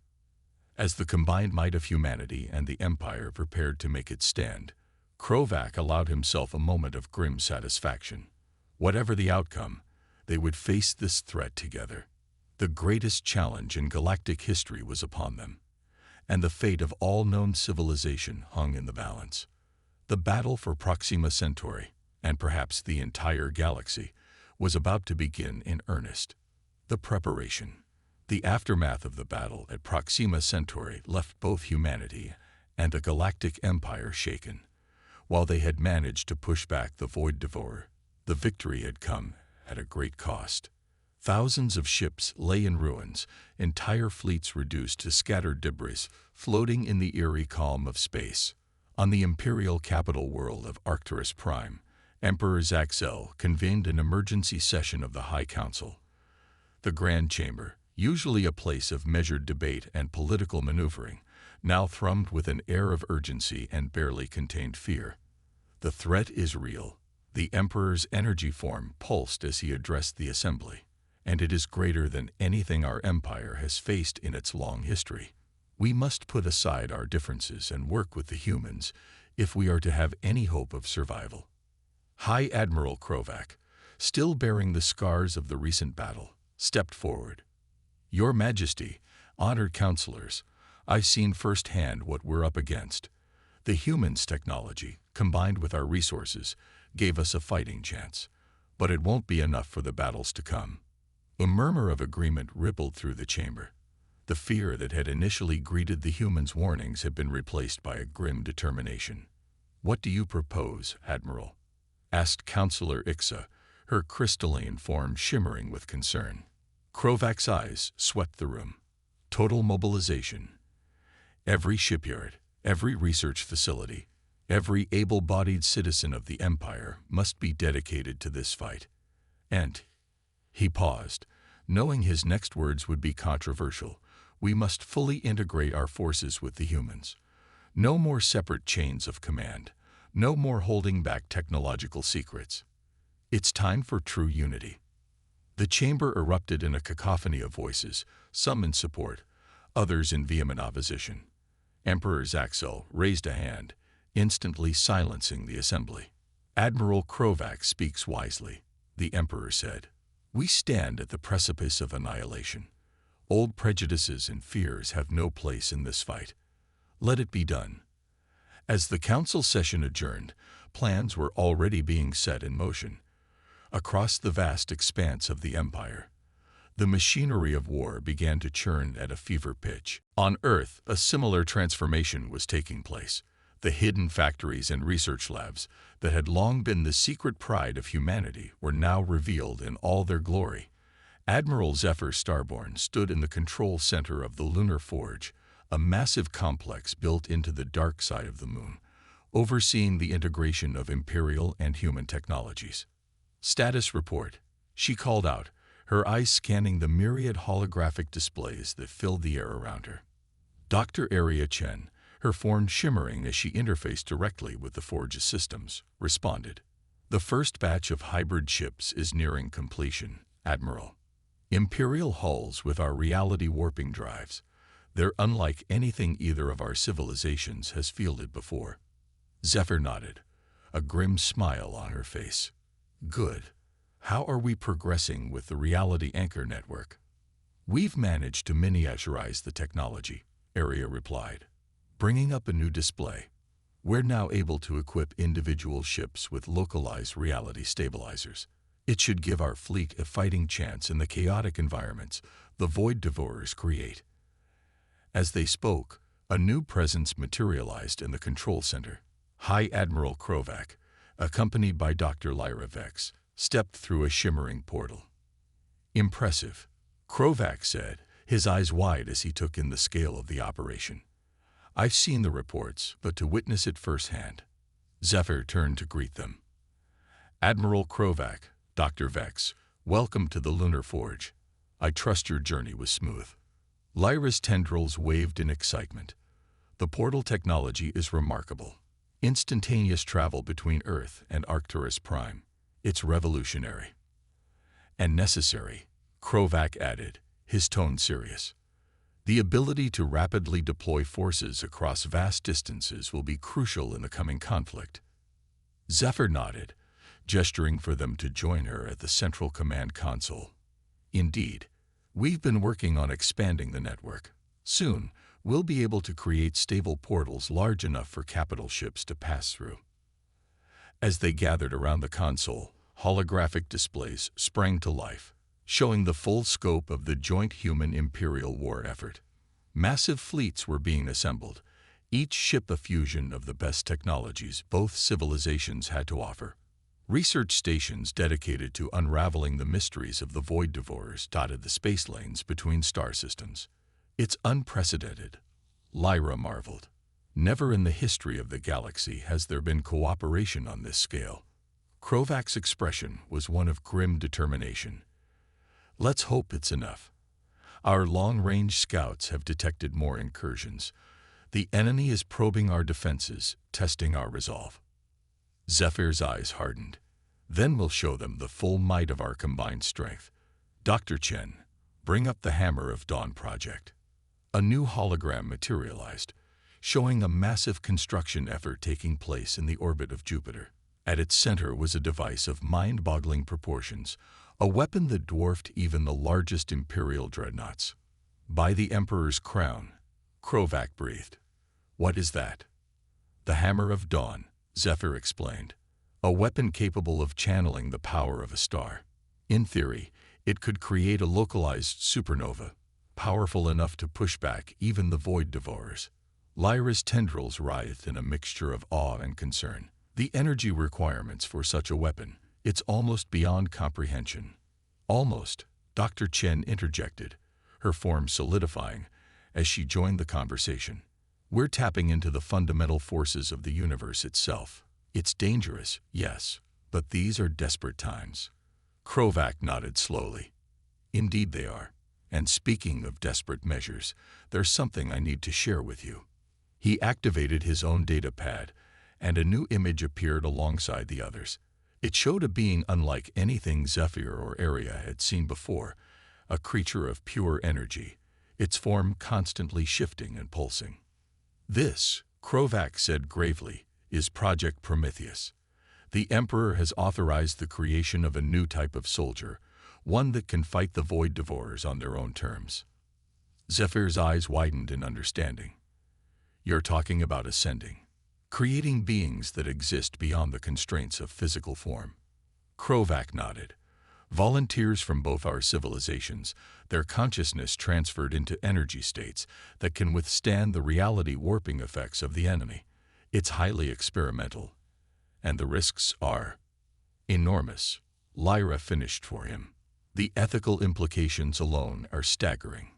As the combined might of humanity and the Empire prepared to make its stand, Krovac allowed himself a moment of grim satisfaction. Whatever the outcome, they would face this threat together. The greatest challenge in galactic history was upon them, and the fate of all known civilization hung in the balance. The battle for Proxima Centauri, and perhaps the entire galaxy, was about to begin in earnest. The preparation, the aftermath of the battle at Proxima Centauri left both humanity and the Galactic Empire shaken. While they had managed to push back the Void Devourer, the victory had come at a great cost. Thousands of ships lay in ruins, entire fleets reduced to scattered debris, floating in the eerie calm of space. On the imperial capital world of Arcturus Prime, Emperor Zaxel convened an emergency session of the High Council. The Grand Chamber, usually a place of measured debate and political maneuvering, now thrummed with an air of urgency and barely contained fear. The threat is real. The Emperor's energy form pulsed as he addressed the assembly, and it is greater than anything our empire has faced in its long history. We must put aside our differences and work with the humans if we are to have any hope of survival. High Admiral Krovac, still bearing the scars of the recent battle, stepped forward. Your Majesty, honored counselors, I've seen firsthand what we're up against. The humans' technology, combined with our resources, gave us a fighting chance, but it won't be enough for the battles to come. A murmur of agreement rippled through the chamber. The fear that had initially greeted the humans' warnings had been replaced by a grim determination. What do you propose, Admiral? Asked Counselor Ixa, her crystalline form shimmering with concern. Krovac's eyes swept the room. Total mobilization. Every shipyard, every research facility, every able-bodied citizen of the Empire must be dedicated to this fight. And he paused, knowing his next words would be controversial. We must fully integrate our forces with the humans. No more separate chains of command. No more holding back technological secrets. It's time for true unity. The chamber erupted in a cacophony of voices, some in support, others in vehement opposition. Emperor Zaxel raised a hand, instantly silencing the assembly. Admiral Krovac speaks wisely, the Emperor said. We stand at the precipice of annihilation. Old prejudices and fears have no place in this fight. Let it be done. As the council session adjourned, plans were already being set in motion. Across the vast expanse of the Empire, the machinery of war began to churn at a fever pitch. On Earth, a similar transformation was taking place. The hidden factories and research labs that had long been the secret pride of humanity were now revealed in all their glory. Admiral Zephyr Starborn stood in the control center of the Lunar Forge, a massive complex built into the dark side of the moon, overseeing the integration of Imperial and human technologies. Status report, she called out, her eyes scanning the myriad holographic displays that filled the air around her. Dr. Aria Chen, her form shimmering as she interfaced directly with the Forge's systems, responded. The first batch of hybrid ships is nearing completion, Admiral. Imperial hulls with our reality warping drives. They're unlike anything either of our civilizations has fielded before. Zephyr nodded, a grim smile on her face. Good. How are we progressing with the Reality Anchor Network? We've managed to miniaturize the technology, Aria replied, bringing up a new display. We're now able to equip individual ships with localized reality stabilizers. It should give our fleet a fighting chance in the chaotic environments the Void Devourers create. As they spoke, a new presence materialized in the control center. High Admiral Krovac, accompanied by Dr. Lyra Vex, stepped through a shimmering portal. Impressive, Krovac said, his eyes wide as he took in the scale of the operation. I've seen the reports, but to witness it firsthand. Zephyr turned to greet them. Admiral Krovac, Dr. Vex, welcome to the Lunar Forge. I trust your journey was smooth. Lyra's tendrils waved in excitement. The portal technology is remarkable. Instantaneous travel between Earth and Arcturus Prime. It's revolutionary. And necessary, Krovac added, his tone serious. The ability to rapidly deploy forces across vast distances will be crucial in the coming conflict. Zephyr nodded, gesturing for them to join her at the Central Command Console. Indeed, we've been working on expanding the network. Soon, we'll be able to create stable portals large enough for capital ships to pass through. As they gathered around the console, holographic displays sprang to life, showing the full scope of the joint human-imperial war effort. Massive fleets were being assembled, each ship a fusion of the best technologies both civilizations had to offer. Research stations dedicated to unraveling the mysteries of the Void Devourers dotted the space lanes between star systems. It's unprecedented, Lyra marveled. Never in the history of the galaxy has there been cooperation on this scale. Krovac's expression was one of grim determination. Let's hope it's enough. Our long-range scouts have detected more incursions. The enemy is probing our defenses, testing our resolve. Zephyr's eyes hardened. Then we'll show them the full might of our combined strength. Dr. Chen, bring up the Hammer of Dawn project. A new hologram materialized, showing a massive construction effort taking place in the orbit of Jupiter. At its center was a device of mind-boggling proportions, a weapon that dwarfed even the largest Imperial dreadnoughts. By the Emperor's crown, Krovac breathed. What is that? The Hammer of Dawn, Zephyr explained. A weapon capable of channeling the power of a star. In theory, it could create a localized supernova, powerful enough to push back even the Void Devourers. Lyra's tendrils writhed in a mixture of awe and concern. The energy requirements for such a weapon, it's almost beyond comprehension. Almost, Dr. Chen interjected, her form solidifying as she joined the conversation. We're tapping into the fundamental forces of the universe itself. It's dangerous, yes, but these are desperate times. Krovac nodded slowly. Indeed they are. And speaking of desperate measures, there's something I need to share with you. He activated his own data pad, and a new image appeared alongside the others. It showed a being unlike anything Zephyr or Aria had seen before, a creature of pure energy, its form constantly shifting and pulsing. This, Krovac said gravely, is Project Prometheus. The Emperor has authorized the creation of a new type of soldier, one that can fight the Void Devourers on their own terms. Zephyr's eyes widened in understanding. You're talking about ascending, creating beings that exist beyond the constraints of physical form. Krovac nodded. Volunteers from both our civilizations, their consciousness transferred into energy states that can withstand the reality warping effects of the enemy. It's highly experimental, and the risks are enormous. Lyra finished for him. The ethical implications alone are staggering.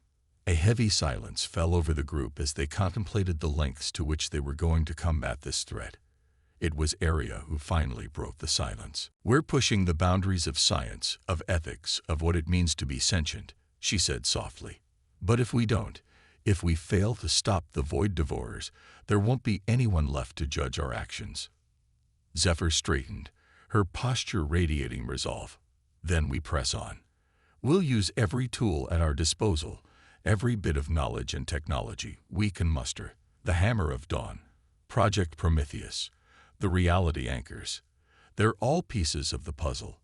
A heavy silence fell over the group as they contemplated the lengths to which they were going to combat this threat. It was Aria who finally broke the silence. We're pushing the boundaries of science, of ethics, of what it means to be sentient, she said softly. But if we don't, if we fail to stop the Void Devourers, there won't be anyone left to judge our actions. Zephyr straightened, her posture radiating resolve. Then we press on. We'll use every tool at our disposal, every bit of knowledge and technology we can muster. The Hammer of Dawn, Project Prometheus, the reality anchors. They're all pieces of the puzzle.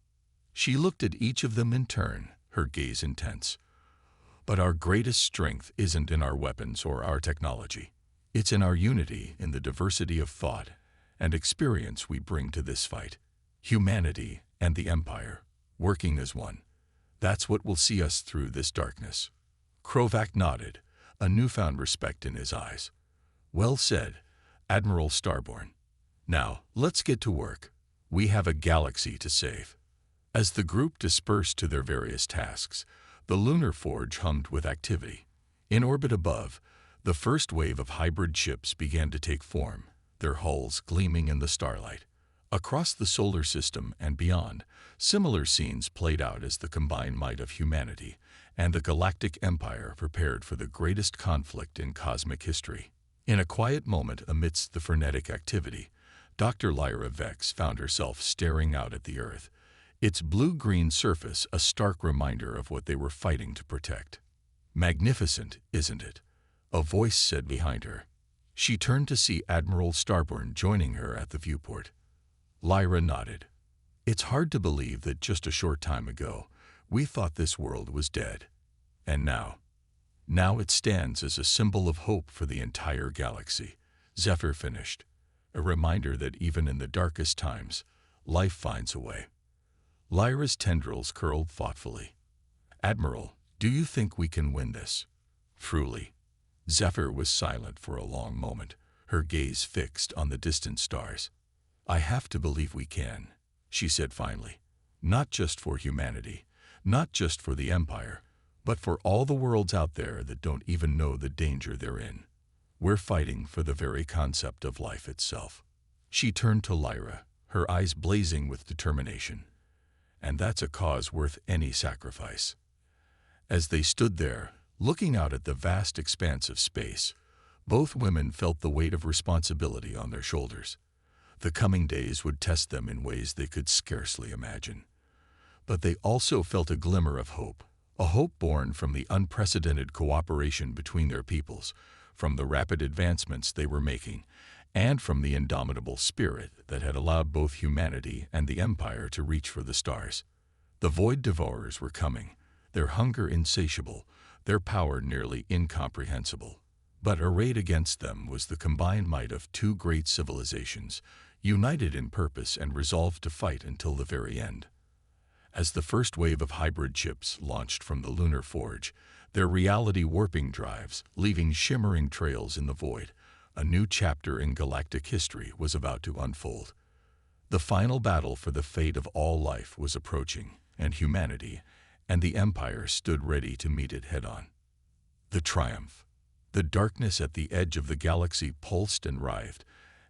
She looked at each of them in turn, her gaze intense. But our greatest strength isn't in our weapons or our technology. It's in our unity, in the diversity of thought and experience we bring to this fight. Humanity and the Empire, working as one. That's what will see us through this darkness. Krovac nodded, a newfound respect in his eyes. Well said, Admiral Starborn. Now, let's get to work. We have a galaxy to save. As the group dispersed to their various tasks, the lunar forge hummed with activity. In orbit above, the first wave of hybrid ships began to take form, their hulls gleaming in the starlight. Across the solar system and beyond, similar scenes played out as the combined might of humanity and the Galactic Empire prepared for the greatest conflict in cosmic history. In a quiet moment amidst the frenetic activity, Dr. Lyra Vex found herself staring out at the Earth, its blue-green surface a stark reminder of what they were fighting to protect. "Magnificent, isn't it?" a voice said behind her. She turned to see Admiral Starborn joining her at the viewport. Lyra nodded. "It's hard to believe that just a short time ago, we thought this world was dead. And now it stands as a symbol of hope for the entire galaxy," Zephyr finished. "A reminder that even in the darkest times, life finds a way." Lyra's tendrils curled thoughtfully. "Admiral, do you think we can win this?" "Truly." Zephyr was silent for a long moment, her gaze fixed on the distant stars. "I have to believe we can," she said finally. "Not just for humanity, not just for the Empire, but for all the worlds out there that don't even know the danger they're in. We're fighting for the very concept of life itself." She turned to Lyra, her eyes blazing with determination. "And that's a cause worth any sacrifice." As they stood there, looking out at the vast expanse of space, both women felt the weight of responsibility on their shoulders. The coming days would test them in ways they could scarcely imagine. But they also felt a glimmer of hope, a hope born from the unprecedented cooperation between their peoples, from the rapid advancements they were making, and from the indomitable spirit that had allowed both humanity and the Empire to reach for the stars. The Void Devourers were coming, their hunger insatiable, their power nearly incomprehensible. But arrayed against them was the combined might of two great civilizations, united in purpose and resolved to fight until the very end. As the first wave of hybrid ships launched from the lunar forge, their reality warping drives, leaving shimmering trails in the void, a new chapter in galactic history was about to unfold. The final battle for the fate of all life was approaching, and humanity and the Empire stood ready to meet it head-on. The triumph. The darkness at the edge of the galaxy pulsed and writhed,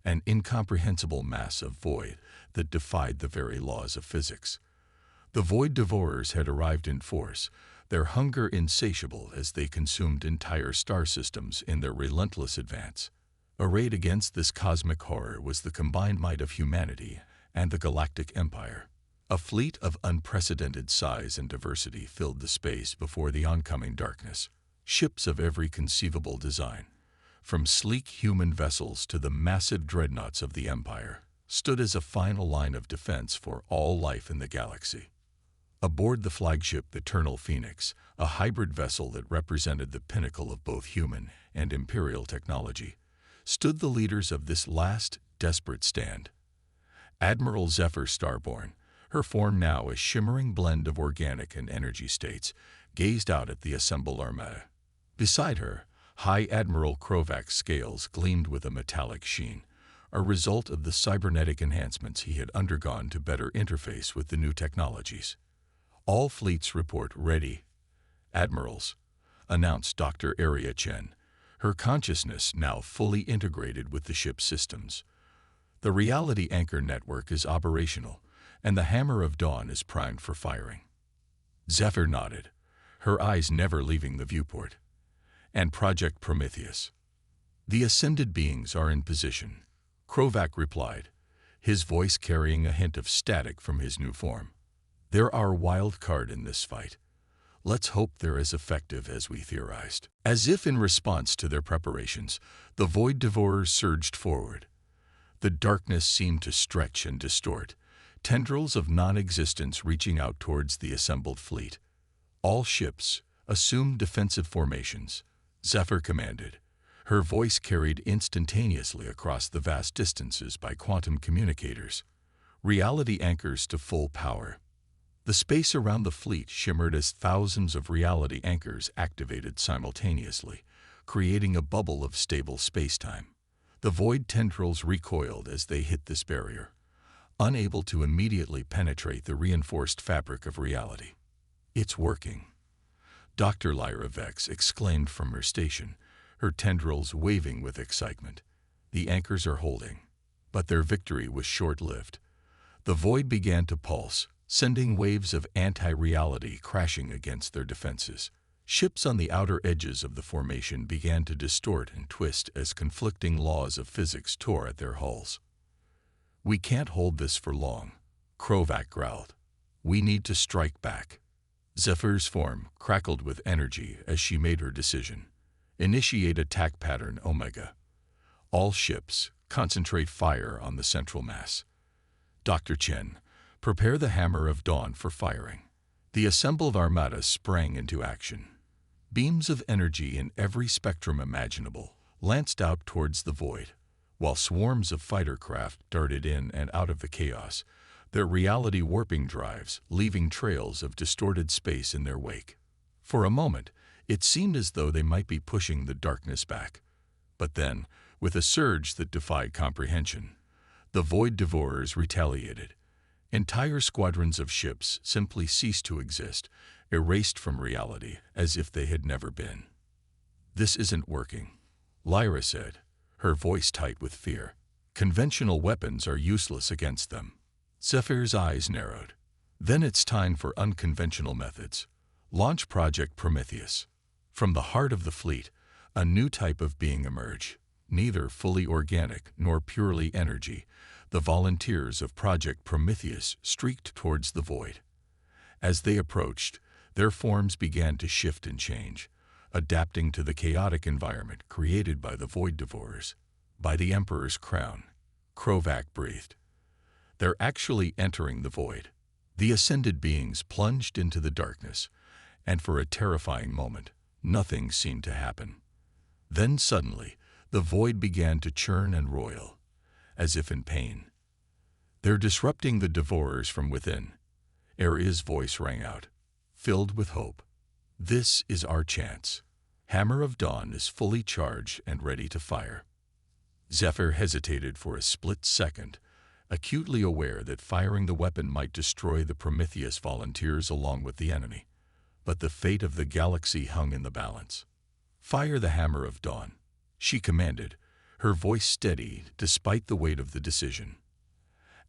an incomprehensible mass of void that defied the very laws of physics. The Void Devourers had arrived in force, their hunger insatiable as they consumed entire star systems in their relentless advance. Arrayed against this cosmic horror was the combined might of humanity and the Galactic Empire. A fleet of unprecedented size and diversity filled the space before the oncoming darkness. Ships of every conceivable design, from sleek human vessels to the massive dreadnoughts of the Empire, stood as a final line of defense for all life in the galaxy. Aboard the flagship Eternal Phoenix, a hybrid vessel that represented the pinnacle of both human and imperial technology, stood the leaders of this last, desperate stand. Admiral Zephyr Starborn, her form now a shimmering blend of organic and energy states, gazed out at the assembled armada. Beside her, High Admiral Krovak's scales gleamed with a metallic sheen, a result of the cybernetic enhancements he had undergone to better interface with the new technologies. "All fleets report ready, Admirals," announced Dr. Aria Chen, her consciousness now fully integrated with the ship's systems. "The Reality Anchor network is operational, and the Hammer of Dawn is primed for firing." Zephyr nodded, her eyes never leaving the viewport. "And Project Prometheus?" "The Ascended Beings are in position," Krovak replied, his voice carrying a hint of static from his new form. "They're our wild card in this fight. Let's hope they're as effective as we theorized." As if in response to their preparations, the Void Devourers surged forward. The darkness seemed to stretch and distort, tendrils of non-existence reaching out towards the assembled fleet. "All ships, assume defensive formations," Zephyr commanded, her voice carried instantaneously across the vast distances by quantum communicators. "Reality anchors to full power." The space around the fleet shimmered as thousands of reality anchors activated simultaneously, creating a bubble of stable spacetime. The void tendrils recoiled as they hit this barrier. unable to immediately penetrate the reinforced fabric of reality. "It's working," Dr. Lyra Vex exclaimed from her station, her tendrils waving with excitement. "The anchors are holding." But their victory was short-lived. The void began to pulse, sending waves of anti-reality crashing against their defenses. Ships on the outer edges of the formation began to distort and twist as conflicting laws of physics tore at their hulls. "We can't hold this for long," Krovac growled. "We need to strike back." Zephyr's form crackled with energy as she made her decision. "Initiate attack pattern Omega. All ships, concentrate fire on the central mass. Dr. Chen, prepare the Hammer of Dawn for firing." The assembled armada sprang into action. Beams of energy in every spectrum imaginable lanced out towards the void, while swarms of fighter craft darted in and out of the chaos, their reality warping drives leaving trails of distorted space in their wake. For a moment, it seemed as though they might be pushing the darkness back. But then, with a surge that defied comprehension, the Void Devourers retaliated. Entire squadrons of ships simply ceased to exist, erased from reality as if they had never been. "This isn't working," Lyra said, her voice tight with fear. "Conventional weapons are useless against them." Zephyr's eyes narrowed. "Then it's time for unconventional methods. Launch Project Prometheus." From the heart of the fleet, a new type of being emerged. Neither fully organic nor purely energy, the volunteers of Project Prometheus streaked towards the void. As they approached, their forms began to shift and change, adapting to the chaotic environment created by the Void Devourers. "By the Emperor's crown," Krovac breathed. "They're actually entering the void." The ascended beings plunged into the darkness, and for a terrifying moment, nothing seemed to happen. Then suddenly, the void began to churn and roil, as if in pain. "They're disrupting the Devourers from within," Aria's voice rang out, filled with hope. "This is our chance. Hammer of Dawn is fully charged and ready to fire." Zephyr hesitated for a split second, acutely aware that firing the weapon might destroy the Prometheus volunteers along with the enemy. But the fate of the galaxy hung in the balance. "Fire the Hammer of Dawn," she commanded, her voice steady despite the weight of the decision.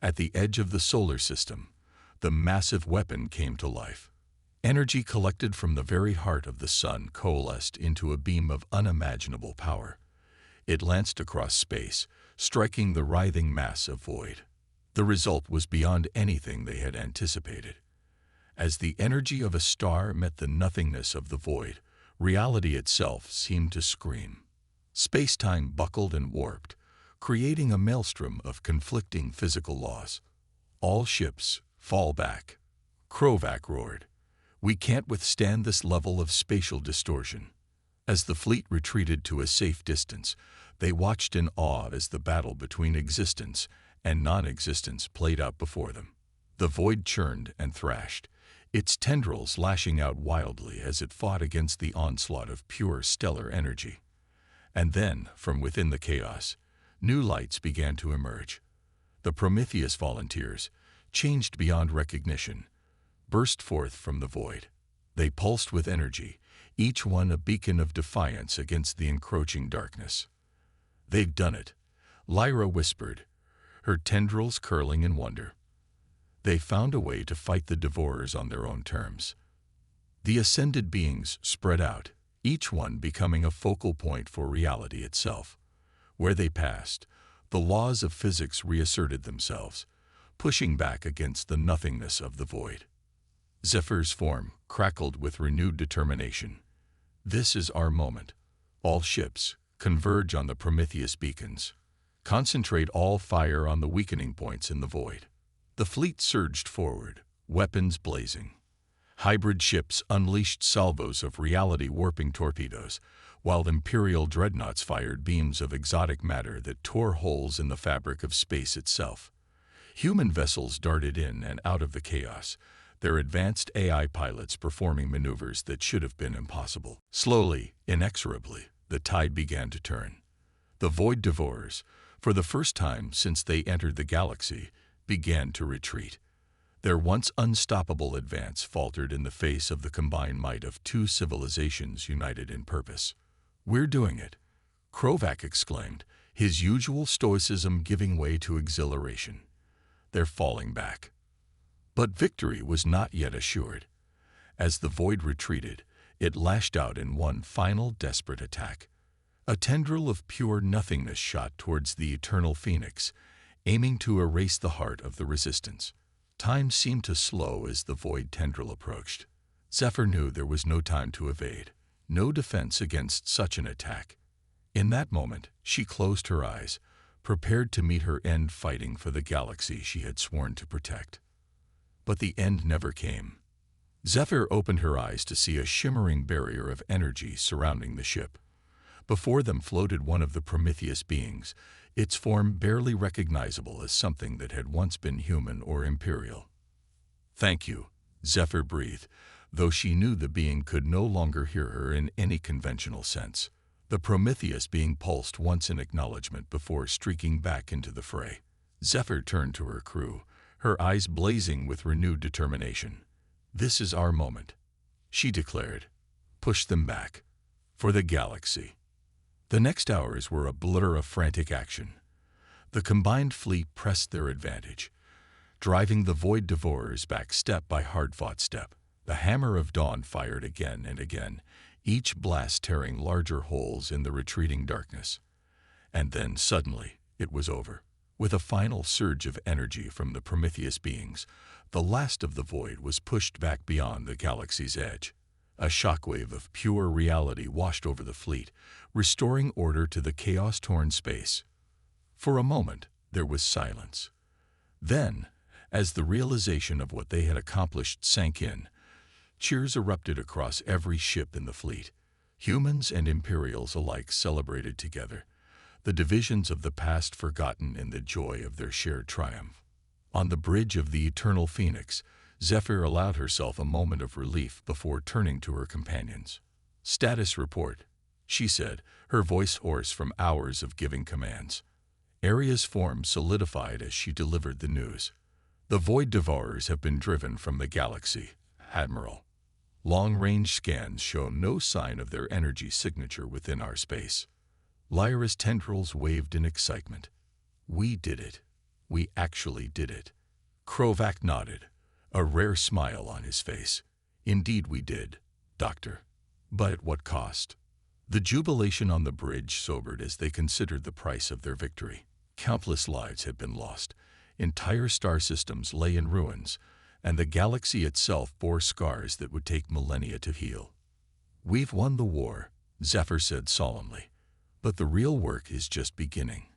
At the edge of the solar system, the massive weapon came to life. Energy collected from the very heart of the sun coalesced into a beam of unimaginable power. It lanced across space, striking the writhing mass of void. The result was beyond anything they had anticipated. As the energy of a star met the nothingness of the void, reality itself seemed to scream. Space-time buckled and warped, creating a maelstrom of conflicting physical laws. "All ships, fall back," Krovac roared. "We can't withstand this level of spatial distortion." As the fleet retreated to a safe distance, they watched in awe as the battle between existence and non-existence played out before them. The void churned and thrashed, its tendrils lashing out wildly as it fought against the onslaught of pure stellar energy. And then, from within the chaos, new lights began to emerge. The Prometheus volunteers, changed beyond recognition, burst forth from the void. They pulsed with energy, each one a beacon of defiance against the encroaching darkness. "They've done it," Lyra whispered, her tendrils curling in wonder. "They found a way to fight the Devourers on their own terms." The ascended beings spread out, each one becoming a focal point for reality itself. Where they passed, the laws of physics reasserted themselves, pushing back against the nothingness of the void. Zephyr's form crackled with renewed determination. "This is our moment. All ships, converge on the Prometheus beacons. Concentrate all fire on the weakening points in the void." The fleet surged forward, weapons blazing. Hybrid ships unleashed salvos of reality-warping torpedoes, while Imperial dreadnoughts fired beams of exotic matter that tore holes in the fabric of space itself. Human vessels darted in and out of the chaos, their advanced AI pilots performing maneuvers that should have been impossible. Slowly, inexorably, the tide began to turn. The Void Devourers, for the first time since they entered the galaxy, began to retreat. Their once unstoppable advance faltered in the face of the combined might of two civilizations united in purpose. "We're doing it," Krovac exclaimed, his usual stoicism giving way to exhilaration. "They're falling back." But victory was not yet assured. As the void retreated, it lashed out in one final desperate attack. A tendril of pure nothingness shot towards the eternal phoenix, aiming to erase the heart of the resistance. Time seemed to slow as the void tendril approached. Zephyr knew there was no time to evade, no defense against such an attack. In that moment, she closed her eyes, prepared to meet her end fighting for the galaxy she had sworn to protect. But the end never came. Zephyr opened her eyes to see a shimmering barrier of energy surrounding the ship. Before them floated one of the Prometheus beings, its form barely recognizable as something that had once been human or imperial. "Thank you," Zephyr breathed, though she knew the being could no longer hear her in any conventional sense. The Prometheus being pulsed once in acknowledgement before streaking back into the fray. Zephyr turned to her crew, her eyes blazing with renewed determination. "This is our moment," she declared. "Push them back. For the galaxy." The next hours were a blur of frantic action. The combined fleet pressed their advantage, driving the void devourers back step by hard-fought step. The hammer of dawn fired again and again, each blast tearing larger holes in the retreating darkness. And then, suddenly, it was over. With a final surge of energy from the Prometheus beings, the last of the void was pushed back beyond the galaxy's edge. A shockwave of pure reality washed over the fleet, restoring order to the chaos-torn space. For a moment, there was silence. Then, as the realization of what they had accomplished sank in, cheers erupted across every ship in the fleet. Humans and Imperials alike celebrated together, the divisions of the past forgotten in the joy of their shared triumph. On the bridge of the Eternal Phoenix, Zephyr allowed herself a moment of relief before turning to her companions. "Status report," she said, her voice hoarse from hours of giving commands. Aria's form solidified as she delivered the news. "The Void Devourers have been driven from the galaxy, Admiral. Long-range scans show no sign of their energy signature within our space." Lyra's tendrils waved in excitement. "We did it. We actually did it." Krovac nodded, a rare smile on his face. "Indeed we did, Doctor. But at what cost?" The jubilation on the bridge sobered as they considered the price of their victory. Countless lives had been lost, entire star systems lay in ruins, and the galaxy itself bore scars that would take millennia to heal. "We've won the war," Zephyr said solemnly, "but the real work is just beginning.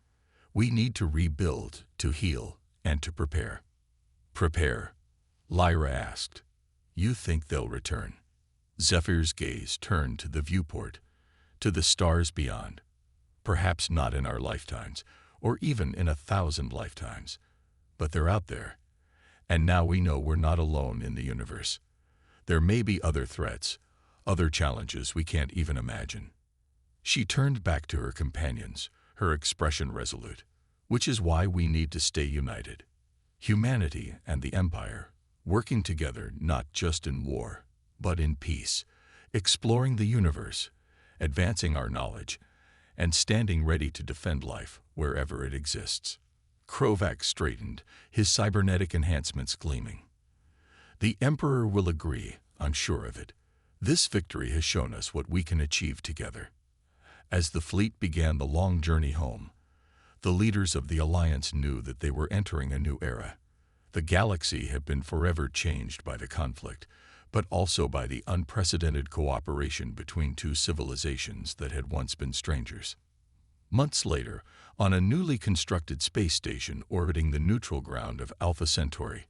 We need to rebuild, to heal, and to prepare." "Prepare?" Lyra asked. "You think they'll return?" Zephyr's gaze turned to the viewport, to the stars beyond. "Perhaps not in our lifetimes, or even in 1,000 lifetimes. But they're out there. And now we know we're not alone in the universe. There may be other threats, other challenges we can't even imagine." She turned back to her companions, her expression resolute. "Which is why we need to stay united. Humanity and the Empire, working together not just in war, but in peace, exploring the universe, advancing our knowledge, and standing ready to defend life wherever it exists." Krovac straightened, his cybernetic enhancements gleaming. "The Emperor will agree, I'm sure of it. This victory has shown us what we can achieve together." As the fleet began the long journey home, the leaders of the Alliance knew that they were entering a new era. The galaxy had been forever changed by the conflict, but also by the unprecedented cooperation between two civilizations that had once been strangers. Months later, on a newly constructed space station orbiting the neutral ground of Alpha Centauri,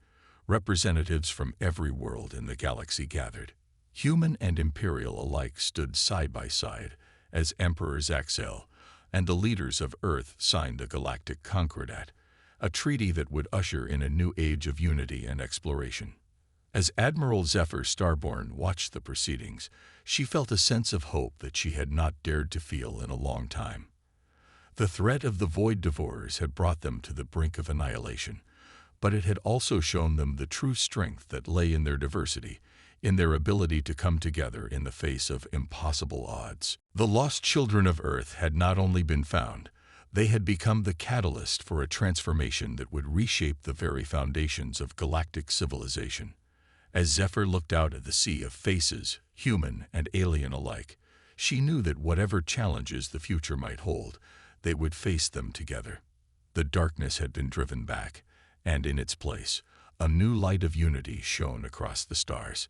representatives from every world in the galaxy gathered. Human and Imperial alike stood side by side as Emperor Zaxel and the leaders of Earth signed the Galactic Concordat, a treaty that would usher in a new age of unity and exploration. As Admiral Zephyr Starborn watched the proceedings, she felt a sense of hope that she had not dared to feel in a long time. The threat of the Void Devourers had brought them to the brink of annihilation, but it had also shown them the true strength that lay in their diversity, in their ability to come together in the face of impossible odds. The lost children of Earth had not only been found, they had become the catalyst for a transformation that would reshape the very foundations of galactic civilization. As Zephyr looked out at the sea of faces, human and alien alike, she knew that whatever challenges the future might hold, they would face them together. The darkness had been driven back, and in its place, a new light of unity shone across the stars.